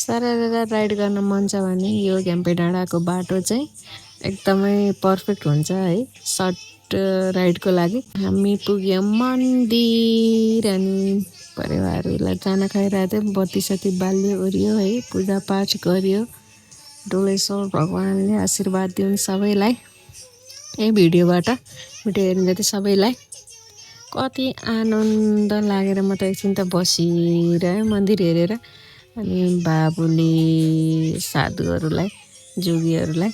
सारा राइड गर्न मन छ भने यो घ्याम्पे डाँडाको बाटो चाहिँ एकदमै पर्फेक्ट हुन्छ है सर्ट राइडको लागि। हामी पुग्यौँ मन्दिर अनि परिवारहरूलाई खाना खाइरहेको थियौँ। बत्ती सत्ती बाल्यो ओर्यो है, पूजापाठ गर्यो। डोलेश्वर भगवान्ले आशीर्वाद दिउन् सबैलाई। यही भिडियो हेर्नु जति सबैलाई कति आनन्द लागेर म त एकछिन त बसिरह्यो मन्दिर हेरेर। अनि बाबुले साधुहरूलाई जोगीहरूलाई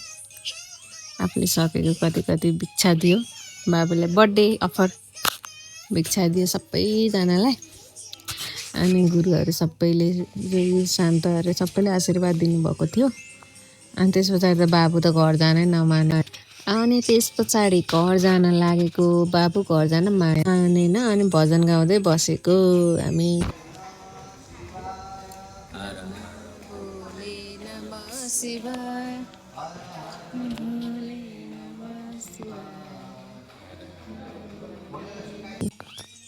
आफूले सकेको कति भिक्षा दियो। बाबुले बर्थडे अफर भिक्षा दियो सबैजनालाई। अनि गुरुहरू सबैले जोगी शान्तहरू सबैले आशीर्वाद दिनुभएको थियो। अनि त्यस पछाडि त बाबु त घर जानै नमाने। अनि त्यस पछाडि घर जान लागेको बाबु घर जान मानेन। अनि भजन गाउँदै बसेको हामी।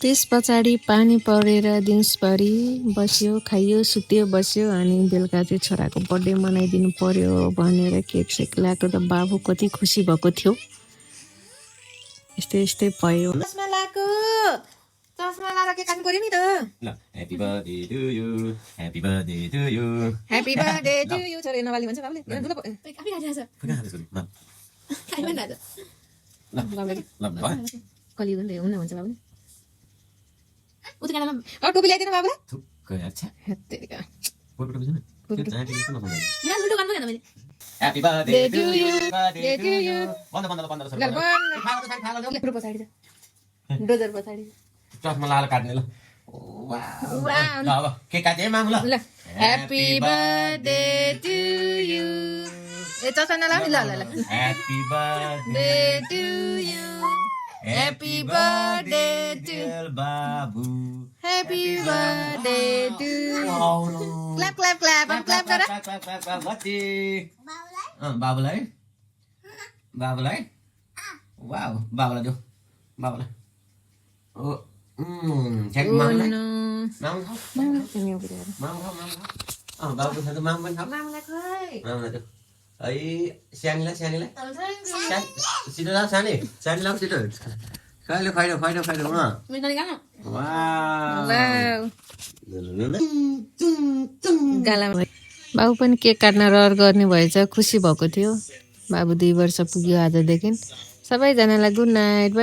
त्यस पछाडि पानी परेर दिउँसभरि बस्यो, खाइयो, सुत्यो, बस्यो। अनि बेलुका चाहिँ छोराको बर्थडे मनाइदिनु पर्यो भनेर केक सेक ल्याएको त बाबु कति खुसी भएको थियो। यस्तै यस्तै भयो। चस्मा लाएर केक काट्नु पर्यो नि त। ल happy birthday to you, happy birthday to you, happy birthday to you. छोरा नवाली भन्छ बाबुले। आफै काटिहाल्छ। खाइमा न आज। ल कलियो नि हुन हुन्छ बाबुले। टोपी ल्याइदिनु बाबुलाई। थुक्कै अच्छा। हेत्तेरिका। फोटो बिजन। फोटो चाहिँ दिनु न मलाई। यहाँ लुटो गर्नु भएन मैले। Happy birthday to you, birthday to you. बन्द सर। ल बन्द। पुरो पछाडी छ। डोजर पछाडी। चस्मा लाल काट्ने ल। वाउ। ल अब केक काटे मामु ल। Happy birthday to you. ए चस्मा नलाऊ ल ल। Happy birthday to you. Happy birthday to Babu. Happy birthday to you. Clap. Clap kara. Clap. Gati. Babulai. Wow. Babulai jo. Babulai. Oh. Check mama. Mama. Babu satu mama kan. Mama tu. ấy sang đi lấy xin nó sang đi lắm xin rồi khoai đâu mình đi gắn wow बाबु पनि cake काट्न रहर गर्ने भएछ। खुसी भएको थियो। बाबु 2 वर्ष पुग्यो आजदेखि। सबैजनालाई गुड नाइट। बाइ।